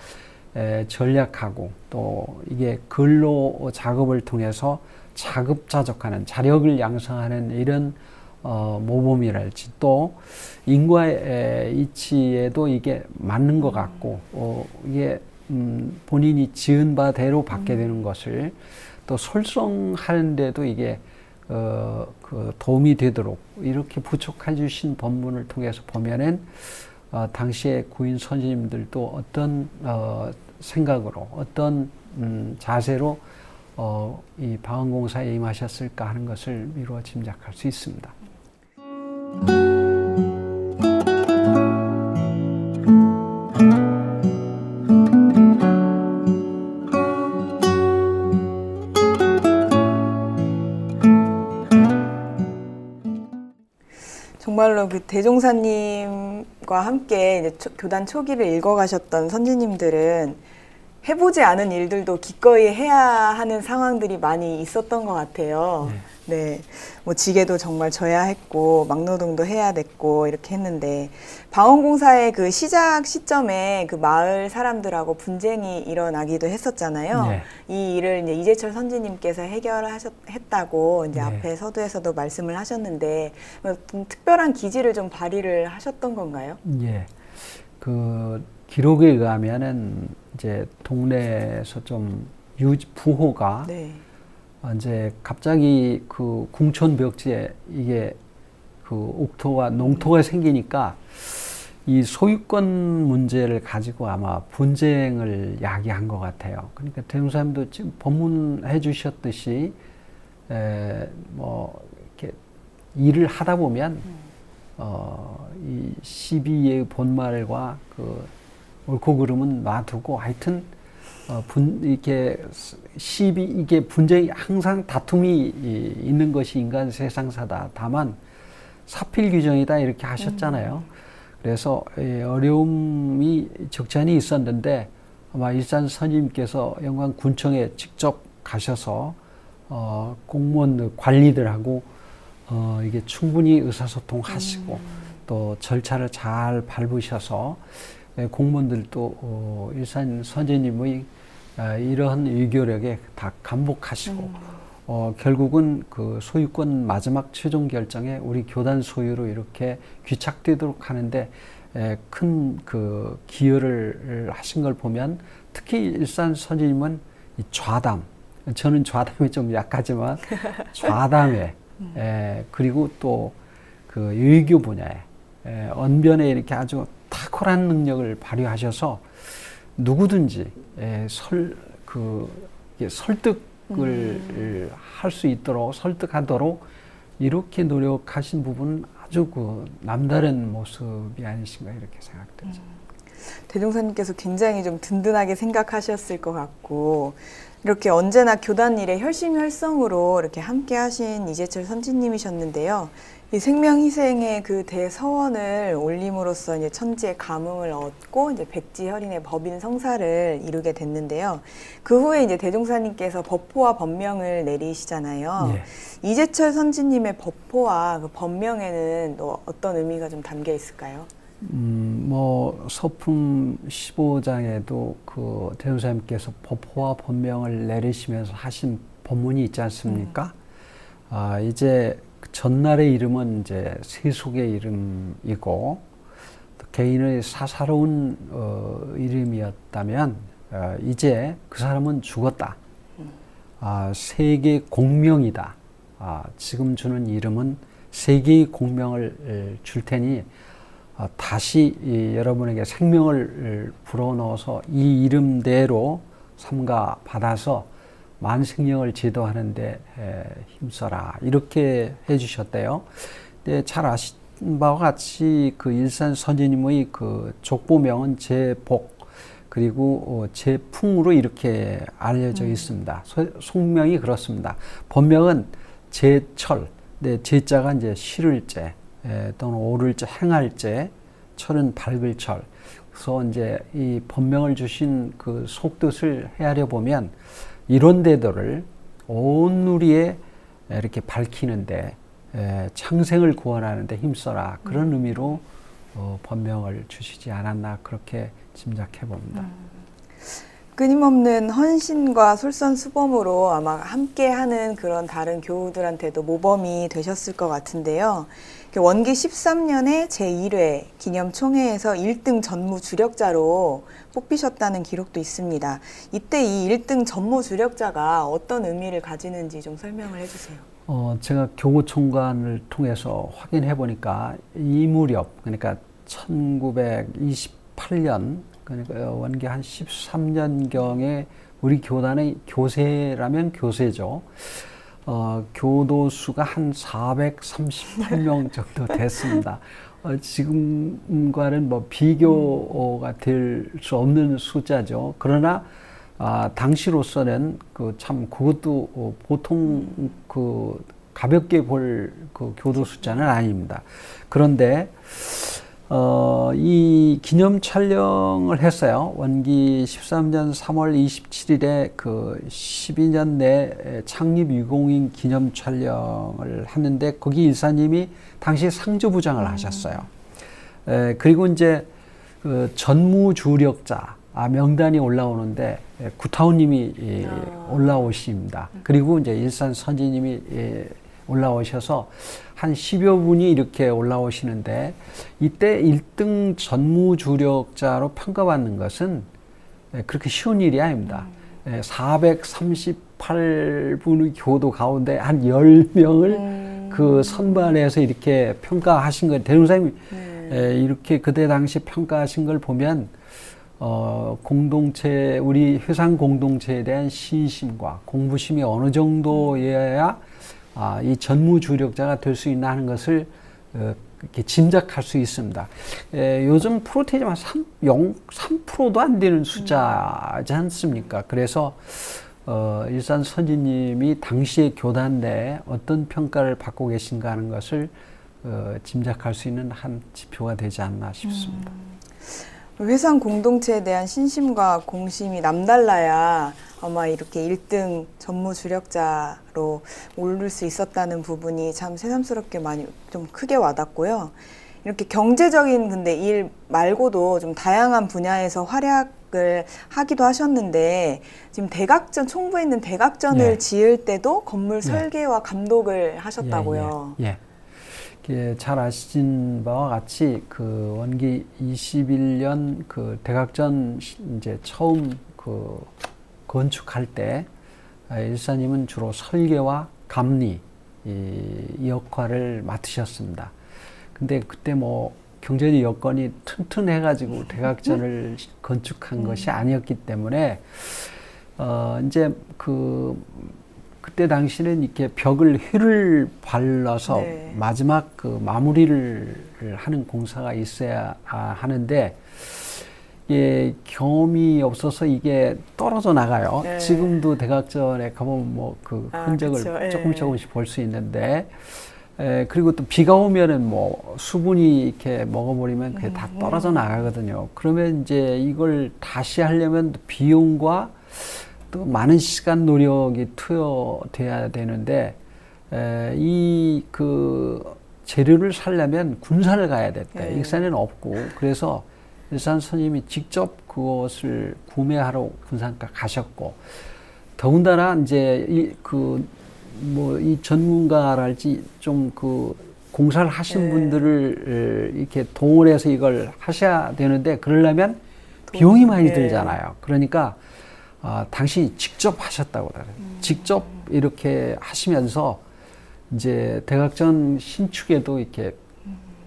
전략하고 또 이게 근로 작업을 통해서 자급자족하는 자력을 양성하는 이런 모범이랄지 또 인과의 이치에도 이게 맞는 것 같고 이게 본인이 지은 바대로 받게 되는 것을 또 솔성하는데도 이게 그 도움이 되도록 이렇게 부촉해 주신 본문을 통해서 보면은 당시에 구인 선생님들도 어떤 생각으로 어떤 자세로 이 방언공사에 임하셨을까 하는 것을 미루어 짐작할 수 있습니다. 정말로 그 대종사님과 함께 이제 교단 초기를 읽어가셨던 선지님들은 해보지 않은 일들도 기꺼이 해야 하는 상황들이 많이 있었던 것 같아요. 네. 뭐 지게도 정말 져야 했고, 막노동도 해야 됐고, 이렇게 했는데, 방언공사의 그 시작 시점에 그 마을 사람들하고 분쟁이 일어나기도 했었잖아요. 네. 이 일을 이제 이재철 선지님께서 했다고 이제 네. 앞에 서두에서도 말씀을 하셨는데, 특별한 기지를 좀 발휘를 하셨던 건가요? 예. 그 기록에 의하면은 이제 동네에서 좀 부호가 네. 이제 갑자기 그 궁촌 벽지에 이게 그 옥토가 농토가 생기니까 이 소유권 문제를 가지고 아마 분쟁을 야기한 것 같아요. 그러니까 대종사님도 지금 법문해 주셨듯이 뭐 이렇게 일을 하다 보면 이 시비의 본말과 그 옳고 그름은 놔두고 하여튼 이게 이게 분쟁이 항상 다툼이 있는 것이 인간 세상사다. 다만 사필 규정이다 이렇게 하셨잖아요. 그래서 어려움이 적잖이 있었는데 아마 일산 선임께서 영광군청에 직접 가셔서 공무원 관리들하고 이게 충분히 의사소통하시고 또 절차를 잘 밟으셔서 공무원들도 일산 선생님의 이러한 의교력에 다 감복하시고 결국은 그 소유권 마지막 최종 결정에 우리 교단 소유로 이렇게 귀착되도록 하는데 큰 그 기여를 하신 걸 보면 특히 일산 선생님은 이 좌담, 저는 좌담이 좀 약하지만 좌담에 그리고 또 그 의교 분야에 언변에 이렇게 아주 탁월한 능력을 발휘하셔서 누구든지 설득을 할 수 있도록 설득하도록 이렇게 노력하신 부분은 아주 그 남다른 모습이 아니신가 이렇게 생각되죠. 대종사님께서 굉장히 좀 든든하게 생각하셨을 것 같고 이렇게 언제나 교단 일에 혈심혈성으로 이렇게 함께 하신 이재철 선지님이셨는데요. 이 생명희생의 그 대서원을 올림으로써 이제 천지의 감흥을 얻고 이제 백지혈인의 법인 성사를 이루게 됐는데요. 그 후에 이제 대종사님께서 법포와 법명을 내리시잖아요. 예. 이재철 선지님의 법포와 그 법명에는 또 어떤 의미가 좀 담겨 있을까요? 뭐 서품 15장에도 그 대종사님께서 법호와 법명을 내리시면서 하신 법문이 있지 않습니까? 이제 전날의 이름은 이제 세속의 이름이고 또 개인의 사사로운 이름이었다면 이제 그 사람은 죽었다. 세계 공명이다. 지금 주는 이름은 세계의 공명을 줄 테니 다시 여러분에게 생명을 불어넣어서 이 이름대로 삼가 받아서 만생령을 제도하는 데 힘써라 이렇게 해주셨대요. 근데 잘 아신 바와 같이 그 일산 선지님의 그 족보명은 제복 그리고 제풍으로 이렇게 알려져 있습니다. 속명이 그렇습니다. 본명은 제철, 제자가 이제 실을 제 또는 오를 제, 행할 제, 철은 밝을 철. 그래서 이제 이 본명을 주신 그 속뜻을 헤아려 보면 이런 데들을 온 누리에 이렇게 밝히는데 창생을 구원하는데 힘써라 그런 의미로 본명을 주시지 않았나 그렇게 짐작해 봅니다. 끊임없는 헌신과 솔선수범으로 아마 함께하는 그런 다른 교우들한테도 모범이 되셨을 것 같은데요. 원기 13년에 제1회 기념총회에서 1등 전무 주력자로 뽑히셨다는 기록도 있습니다. 이때 이 1등 전무 주력자가 어떤 의미를 가지는지 좀 설명을 해주세요. 제가 교구총관을 통해서 확인해 보니까 이 무렵, 그러니까 1928년, 그러니까 원기 한 13년경에 우리 교단의 교세라면 교세죠. 교도수가 한 438명 정도 됐습니다. 지금과는 뭐 비교가 될 수 없는 숫자죠. 그러나 당시로서는 그 참 그것도 보통 그 가볍게 볼 그 교도 숫자는 아닙니다. 그런데 이 기념 촬영을 했어요. 원기 13년 3월 27일에 그 12년 내 창립 유공인 기념 촬영을 하는데 거기 일사님이 당시 상주부장을 하셨어요. 그리고 이제 그 전무주력자 명단이 올라오는데 구타훈님이 올라오십니다. 그리고 이제 일산 선지님이 올라오셔서 한 10여 분이 이렇게 올라오시는데 이때 1등 전무주력자로 평가받는 것은 그렇게 쉬운 일이 아닙니다. 438분의 교도 가운데 한 10명을 그 선발해서 이렇게 평가하신 거예요. 대종사님이 이렇게 그때 당시 평가하신 걸 보면 공동체, 우리 회상 공동체에 대한 신심과 공부심이 어느 정도여야 이 전무주력자가 될 수 있나 하는 것을 이렇게 짐작할 수 있습니다. 요즘 프로테이지만 3%도 안 되는 숫자지 않습니까? 그래서 일산 선지님이 당시의 교단 내에 어떤 평가를 받고 계신가 하는 것을 짐작할 수 있는 한 지표가 되지 않나 싶습니다. 회상 공동체에 대한 신심과 공심이 남달라야 아마 이렇게 1등 전무 주력자로 오를 수 있었다는 부분이 참 새삼스럽게 많이 좀 크게 와닿고요. 이렇게 경제적인 근데 일 말고도 좀 다양한 분야에서 활약을 하기도 하셨는데 지금 대각전 총부에 있는 대각전을 지을 때도 건물 설계와 감독을 하셨다고요. 잘 아시는 바와 같이 그 원기 21년 그 대각전 이제 처음 그 건축할 때 일사님은 주로 설계와 감리 이 역할을 맡으셨습니다. 근데 그때 뭐 경제적 여건이 튼튼해가지고 대각전을 건축한 것이 아니었기 때문에 이제 그때 당시는 이렇게 벽을 휘를 발라서 마지막 그 마무리를 하는 공사가 있어야 하는데 경험이 없어서 이게 떨어져 나가요. 지금도 대각전에 가보면 뭐 그 흔적을 조금씩 볼 수 있는데 그리고 또 비가 오면은 뭐 수분이 이렇게 먹어버리면 그게 다 떨어져 나가거든요. 그러면 이제 이걸 다시 하려면 비용과 또 많은 시간 노력이 투여돼야 되는데 이 그 재료를 사려면 군산을 가야 됐대. 익산에는 없고 그래서 일산 스님이 직접 그것을 구매하러 군산가 가셨고 더군다나 이제 이 전문가랄지 좀 그 공사를 하신 분들을 이렇게 동원해서 이걸 하셔야 되는데 그러려면 비용이 많이 들잖아요. 그러니까 당신이 직접 하셨다고 그래요. 직접 이렇게 하시면서 이제 대각전 신축에도 이렇게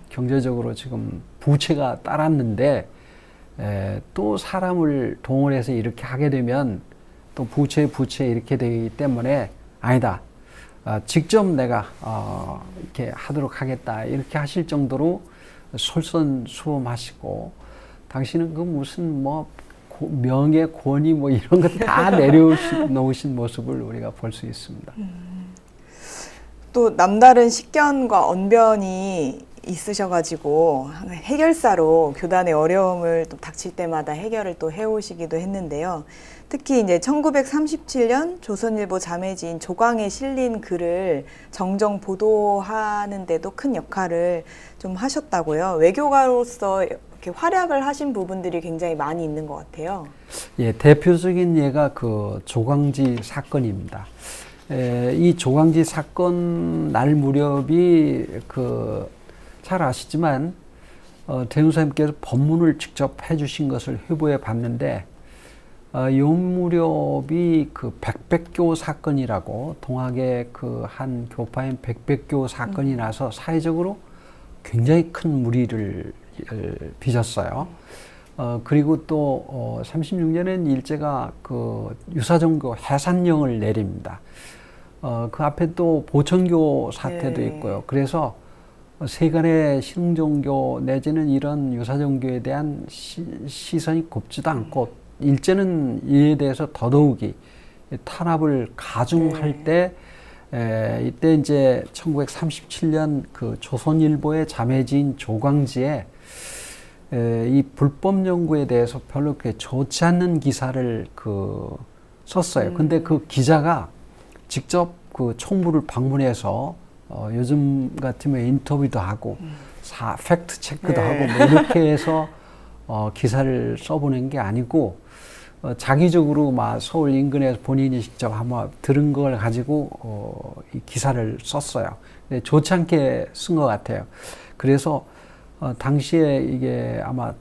경제적으로 지금 부채가 따랐는데 또 사람을 동원해서 이렇게 하게 되면 또 부채 이렇게 되기 때문에 아니다. 직접 내가 이렇게 하도록 하겠다. 이렇게 하실 정도로 솔선수범하시고 당신은 그 무슨 뭐 명예, 권위 뭐 이런 것 다 내려놓으신 모습을 우리가 볼 수 있습니다. 또 남다른 식견과 언변이 있으셔가지고 해결사로 교단의 어려움을 또 닥칠 때마다 해결을 또 해오시기도 했는데요. 특히 이제 1937년 조선일보 자매지인 조광에 실린 글을 정정 보도하는 데도 큰 역할을 좀 하셨다고요. 외교가로서 이렇게 활약을 하신 부분들이 굉장히 많이 있는 것 같아요. 대표적인 예가 그 조광지 사건입니다. 이 조광지 사건 날 무렵이 잘 아시지만 대종사님께서 법문을 직접 해주신 것을 회부해 봤는데 요 무렵이 그 백백교 사건이라고 동학의 그 한 교파인 백백교 사건이 나서 사회적으로 굉장히 큰 무리를 빚었어요. 그리고 또 36년엔 일제가 그 유사종교 해산령을 내립니다. 그 앞에 또 보천교 사태도 있고요. 그래서 세간의 신흥종교 내지는 이런 유사종교에 대한 시선이 곱지도 않고 일제는 이에 대해서 더더욱이 탄압을 가중할 때 이때 이제 1937년 그 조선일보의 자매지인 조광지에 이 불법 연구에 대해서 별로 그렇게 좋지 않는 기사를 썼어요. 근데 그 기자가 직접 그 총무를 방문해서 요즘 같으면 인터뷰도 하고 팩트 체크도 하고 뭐 이렇게 해서 기사를 써보낸 게 아니고 자기적으로 막 서울 인근에서 본인이 직접 한번 들은 걸 가지고 이 기사를 썼어요. 근데 좋지 않게 쓴 것 같아요. 그래서 당시에 이게 아마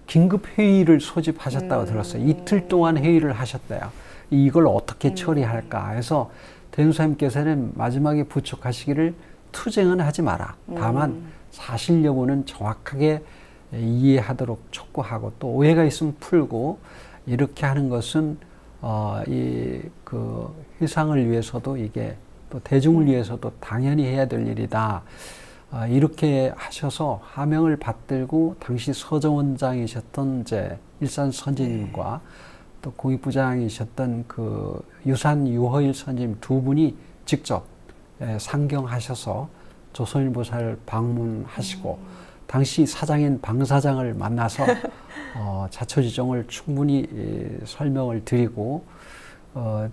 긴급 회의를 소집하셨다고 들었어요. 이틀 동안 회의를 하셨대요. 이걸 어떻게 처리할까 해서 대행사님께서는 마지막에 부축하시기를 투쟁은 하지 마라. 다만 사실 여부는 정확하게 이해하도록 촉구하고 또 오해가 있으면 풀고 이렇게 하는 것은 그 회상을 위해서도 이게 또 대중을 위해서도 당연히 해야 될 일이다. 이렇게 하셔서 하명을 받들고 당시 서정원장이셨던 이제 일산 선지님과 또 공익부장이셨던 그 유산 유허일 선지님 두 분이 직접 상경하셔서 조선일보사를 방문하시고 당시 사장인 방 사장을 만나서 자초지종을 충분히 설명을 드리고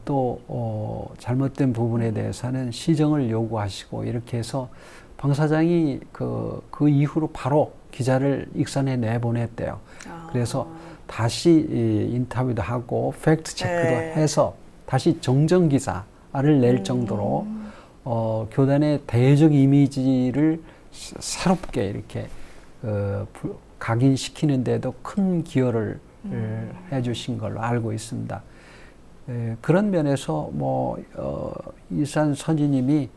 또 잘못된 부분에 대해서는 시정을 요구하시고 이렇게 해서 방 사장이 그 이후로 바로 기자를 익산에 내보냈대요. 그래서 다시 인터뷰도 하고 팩트 체크도 해서 다시 정정 기사를 낼 정도로 교단의 대외적 이미지를 새롭게 이렇게 각인시키는데도 큰 기여를 해주신 걸로 알고 있습니다. 그런 면에서 일산 선지님이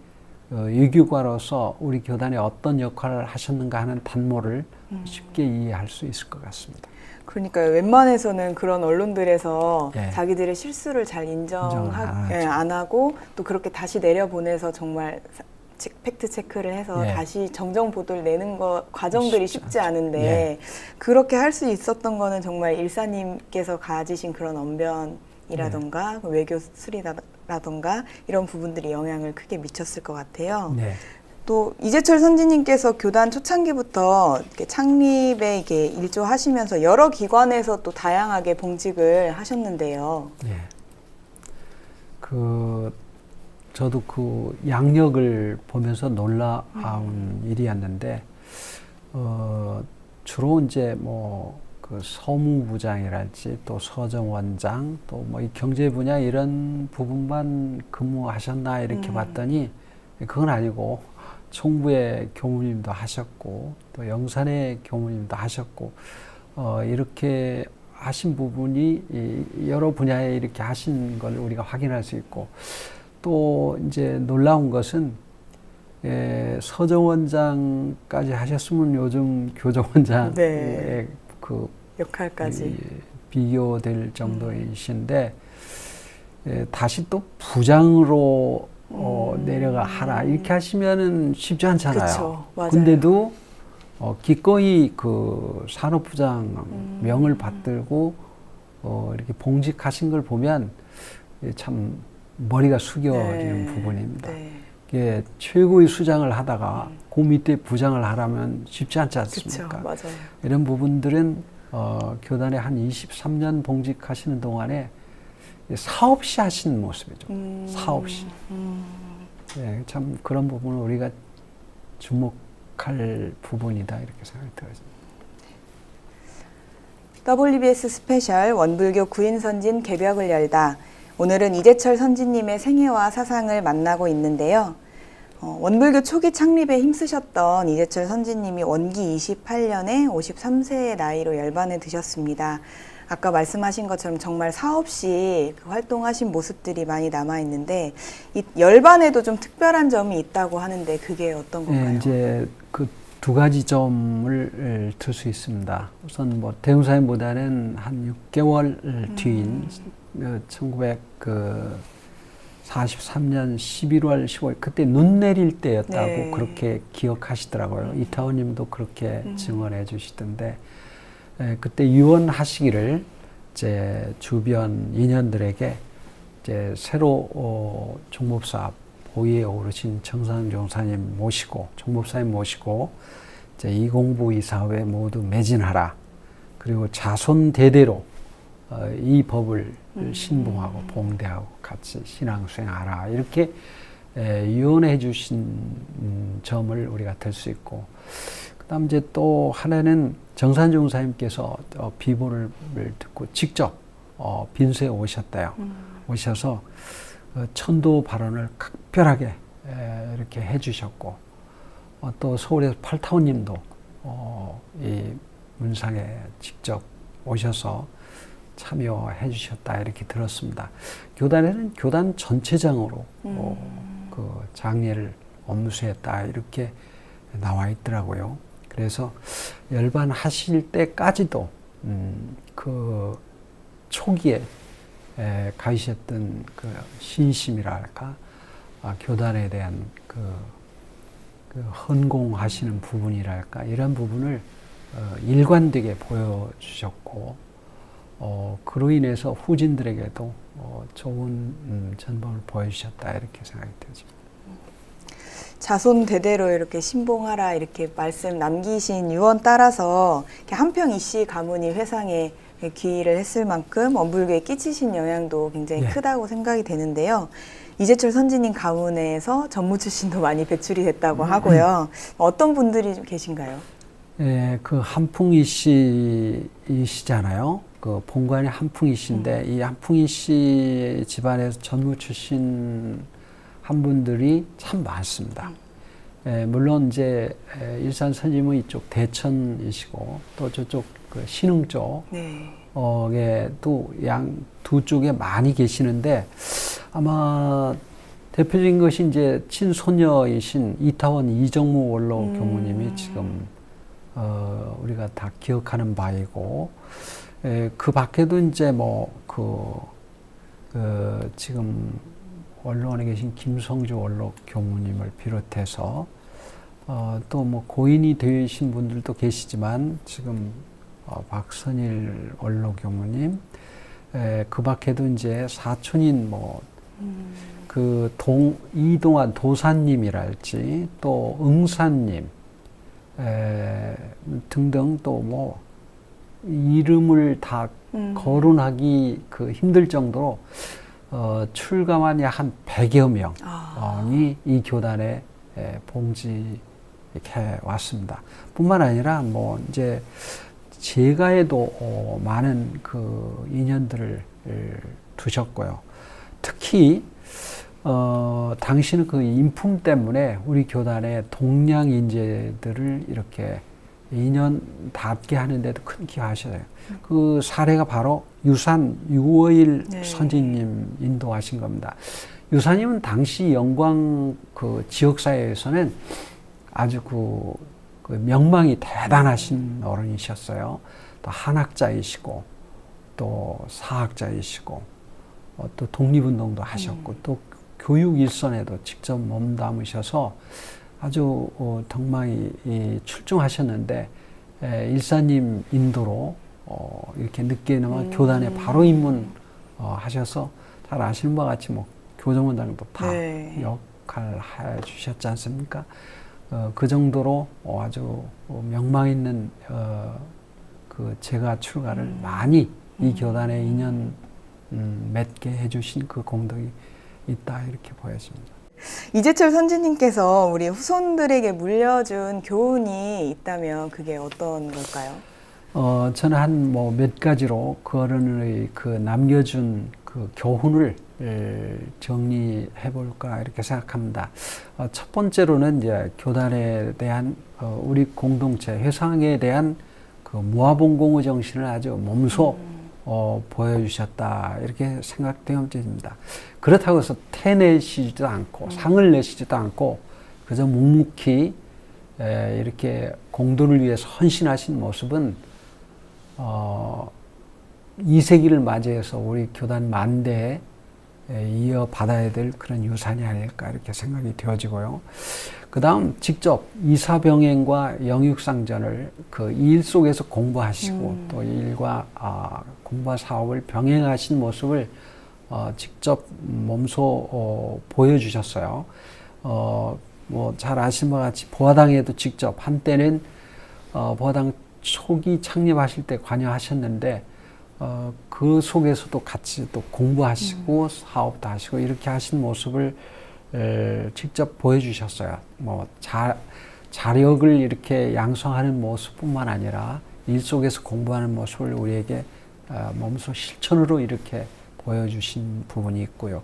유교가로서 우리 교단에 어떤 역할을 하셨는가 하는 단모를 쉽게 이해할 수 있을 것 같습니다. 그러니까요. 웬만해서는 그런 언론들에서 예. 자기들의 실수를 잘 인정을 안 하고 또 그렇게 다시 내려보내서 정말 팩트 체크를 해서 예. 다시 정정 보도를 내는 과정들이 쉽지 않은데 예. 그렇게 할 수 있었던 거는 정말 일사님께서 가지신 그런 언변이라던가 외교 수리라던가 이런 부분들이 영향을 크게 미쳤을 것 같아요. 네. 또 이재철 선지님께서 교단 초창기부터 이렇게 창립에 이게 일조하시면서 여러 기관에서 또 다양하게 봉직을 하셨는데요. 예. 저도 그 양력을 보면서 놀라운 일이었는데, 주로 이제 그 서무부장이랄지 또 서정원장 또 이 경제 분야 이런 부분만 근무하셨나 이렇게 봤더니 그건 아니고 총부의 교무님도 하셨고 또 영산의 교무님도 하셨고 이렇게 하신 부분이 여러 분야에 이렇게 하신 걸 우리가 확인할 수 있고 또 이제 놀라운 것은 서정원장까지 하셨으면 요즘 교정원장의 네. 그 역할까지 비교될 정도이신데 다시 또 부장으로 내려가 하라 이렇게 하시면은 쉽지 않잖아요. 그쵸, 맞아요. 근데도 기꺼이 그 산업부장 명을 받들고 이렇게 봉직하신 걸 보면 참 머리가 숙여지는 부분입니다. 네. 이게 최고의 수장을 하다가 그 밑에 부장을 하라면 쉽지 않지 않습니까? 그쵸, 맞아요. 이런 부분들은 교단에 한 23년 봉직하시는 동안에 사업시 하시는 모습이죠. 사업시. 네, 참 그런 부분을 우리가 주목할 부분이다 이렇게 생각이 들어요. WBS 스페셜 원불교 구인선진 개벽을 열다. 오늘은 이재철 선지님의 생애와 사상을 만나고 있는데요. 원불교 초기 창립에 힘쓰셨던 이재철 선지님이 원기 28년에 53세의 나이로 열반에 드셨습니다. 아까 말씀하신 것처럼 정말 사업시 활동하신 모습들이 많이 남아있는데 이 열반에도 좀 특별한 점이 있다고 하는데 그게 어떤 건가요? 네, 이제 그 두 가지 점을 들 수 있습니다. 우선 대웅사님보다는 한 6개월 뒤인 1943년 11월 15일 그때 눈 내릴 때였다고 네. 그렇게 기억하시더라고요. 이타원님도 그렇게 증언해 주시던데 그때 유언하시기를 이제 주변 인연들에게 이제 새로 종목사업 고위에 오르신 정산 종사님 모시고 총법사님 모시고 이제 이공부 이사회 모두 매진하라. 그리고 자손 대대로 이 법을 신봉하고 봉대하고 같이 신앙 수행하라. 이렇게 유언해 주신 점을 우리가 들 수 있고, 그다음 이제 또 하나는 정산 종사님께서 비보를 듣고 직접 빈소에 오셨대요. 오셔서 천도 발언을 각별하게 이렇게 해주셨고, 또 서울에서 팔타원님도 이 문상에 직접 오셔서 참여해 주셨다 이렇게 들었습니다. 교단에는 교단 전체장으로 그 장례를 엄수했다 이렇게 나와 있더라고요. 그래서 열반하실 때까지도 그 초기에 가지셨던 그 신심이랄까, 교단에 대한 그 헌공하시는 부분이랄까, 이런 부분을 일관되게 보여주셨고, 그로 인해서 후진들에게도 좋은 전범을 보여주셨다 이렇게 생각이 되죠. 자손 대대로 이렇게 신봉하라 이렇게 말씀 남기신 유언 따라서 한평이씨 가문이 회상에 귀의를 했을 만큼 원불교에 끼치신 영향도 굉장히 네. 크다고 생각이 되는데요. 이재철 선지님 가문에서 전무 출신도 많이 배출이 됐다고 하고요. 어떤 분들이 좀 계신가요? 예, 그 한풍이 씨이시잖아요. 그 본관이 한풍이 씨인데 이 한풍이 씨 집안에서 전무 출신 한 분들이 참 많습니다. 물론 이제 일산 선지문 이쪽 대천이시고 또 저쪽 그 신흥 쪽에도 양 두 쪽에 많이 계시는데, 아마 대표적인 것이 이제 친손녀이신 이타원 이정무 원로 교무님이 지금 우리가 다 기억하는 바이고, 그 밖에도 이제 지금 원로원에 계신 김성주 원로 교무님을 비롯해서 또 고인이 되신 분들도 계시지만 지금 박선일 원로 교무님, 그 밖에도 이제 사촌인 이동환 도사님이랄지 또 응사님 등등, 또 이름을 다 거론하기 힘들 정도로 출가만 약 한 100여 명이 이 교단에 봉직해 왔습니다. 뿐만 아니라 이제 제가에도 많은 그 인연들을 두셨고요. 특히 당시는 그 인품 때문에 우리 교단의 동량 인재들을 이렇게 인연답게 하는데도 큰 기여하셔요. 그 사례가 바로 유산 유어일 선지님 인도하신 겁니다. 유사님은 당시 영광 그 지역사회에서는 아주 그 명망이 대단하신 어른이셨어요. 또 한학자이시고 또 사학자이시고 또 독립운동도 하셨고 또 교육 일선에도 직접 몸담으셔서 아주 덕망이 출중하셨는데, 일사님 인도로 이렇게 늦게나마 교단에 바로 입문하셔서 잘 아시는 바와 같이 교정원장도 다 역할을 해주셨지 않습니까? 그 정도로 아주 명망 있는 그 제가 출가를 많이 이 교단에 인연 맺게 해주신 그 공덕이 있다 이렇게 보여집니다. 이재철 선지님께서 우리 후손들에게 물려준 교훈이 있다면 그게 어떤 걸까요? 저는 한 몇 가지로 그 어른의 그 남겨준 그 교훈을 정리해 볼까 이렇게 생각합니다. 첫 번째로는 이제 교단에 대한 우리 공동체 회상에 대한 그 무아봉공의 정신을 아주 몸소 보여주셨다 이렇게 생각되어집니다. 그렇다고 해서 태내시지도 않고 상을 내시지도 않고 그저 묵묵히 이렇게 공도를 위해서 헌신하신 모습은 2세기를 맞이해서 우리 교단 만대에 이어받아야 될 그런 유산이 아닐까 이렇게 생각이 되어지고요. 그 다음 직접 이사병행과 영육상전을 그 일 속에서 공부하시고 또 일과 공부와 사업을 병행하신 모습을 직접 몸소 보여주셨어요. 뭐 잘 아시는 것 같이 보화당에도 직접 한때는 보화당 초기 창립하실 때 관여하셨는데 그 속에서도 같이 또 공부하시고 사업도 하시고 이렇게 하신 모습을 직접 보여주셨어요. 뭐 자력을 이렇게 양성하는 모습뿐만 아니라 일 속에서 공부하는 모습을 우리에게 몸소 실천으로 이렇게 보여주신 부분이 있고요.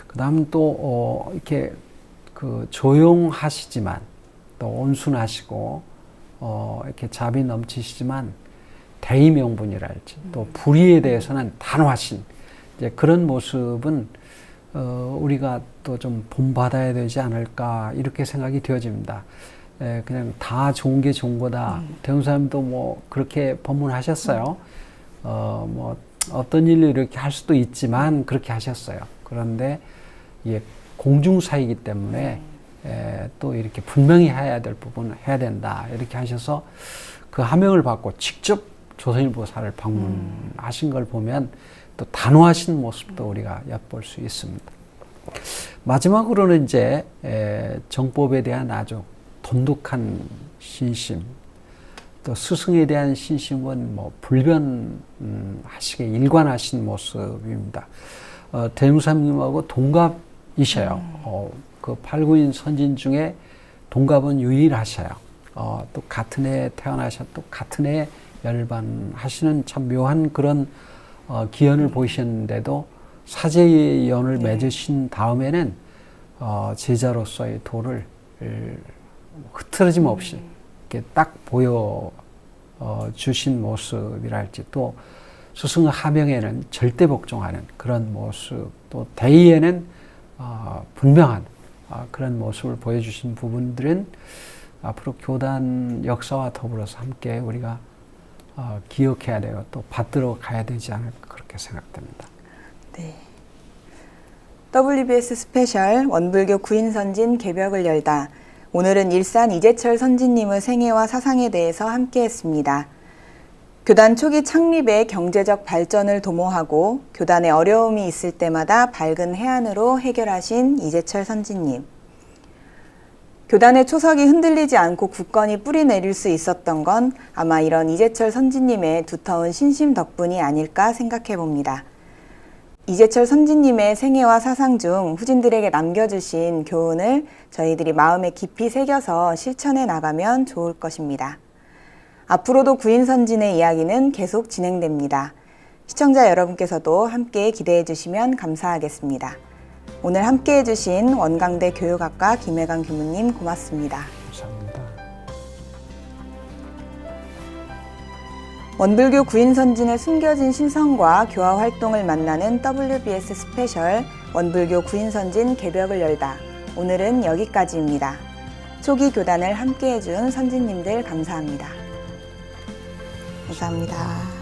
그다음 또 이렇게 그 조용하시지만 또 온순하시고 이렇게 자비 넘치시지만 대의 명분이랄지 또 불의에 대해서는 단호하신 이제 그런 모습은 우리가 또 좀 본받아야 되지 않을까 이렇게 생각이 되어집니다. 그냥 다 좋은 게 좋은 거다. 대웅사님도 뭐 그렇게 법문하셨어요. 뭐 어떤 일을 이렇게 할 수도 있지만 그렇게 하셨어요. 그런데 이게 공중사이기 때문에 또 이렇게 분명히 해야 될 부분은 해야 된다. 이렇게 하셔서 그 하명을 받고 직접 조선일보사를 방문하신 걸 보면 또 단호하신 모습도 우리가 엿볼 수 있습니다. 마지막으로는 이제 정법에 대한 아주 돈독한 신심, 또 스승에 대한 신심은 뭐 불변하시게 일관하신 모습입니다. 대웅사님하고 동갑이셔요. 그 8구인 선진 중에 동갑은 유일하셔요. 또 같은 해에 태어나셨고 같은 해에 열반하시는 참 묘한 그런 기연을 보이셨는데도 사제의 연을 맺으신 다음에는 제자로서의 도를 흐트러짐 없이 이렇게 딱 보여 주신 모습이랄지 또 스승의 하명에는 절대 복종하는 그런 모습 또 대의에는 분명한 그런 모습을 보여주신 부분들은 앞으로 교단 역사와 더불어서 함께 우리가 기억해야 되고 또 받들어 가야 되지 않을까 그렇게 생각됩니다. 네. WBS 스페셜 원불교 구인선진 개벽을 열다. 오늘은 일산 이재철 선진님의 생애와 사상에 대해서 함께했습니다. 교단 초기 창립의 경제적 발전을 도모하고 교단에 어려움이 있을 때마다 밝은 해안으로 해결하신 이재철 선진님. 교단의 초석이 흔들리지 않고 굳건히 뿌리 내릴 수 있었던 건 아마 이런 이재철 선진님의 두터운 신심 덕분이 아닐까 생각해 봅니다. 이재철 선진님의 생애와 사상 중 후진들에게 남겨주신 교훈을 저희들이 마음에 깊이 새겨서 실천해 나가면 좋을 것입니다. 앞으로도 구인선진의 이야기는 계속 진행됩니다. 시청자 여러분께서도 함께 기대해 주시면 감사하겠습니다. 오늘 함께 해주신 원광대 교육학과 김혜강 교무님 고맙습니다. 감사합니다. 원불교 구인선진의 숨겨진 신성과 교화 활동을 만나는 WBS 스페셜 원불교 구인선진 개벽을 열다. 오늘은 여기까지입니다. 초기 교단을 함께 해준 선진님들 감사합니다. 감사합니다.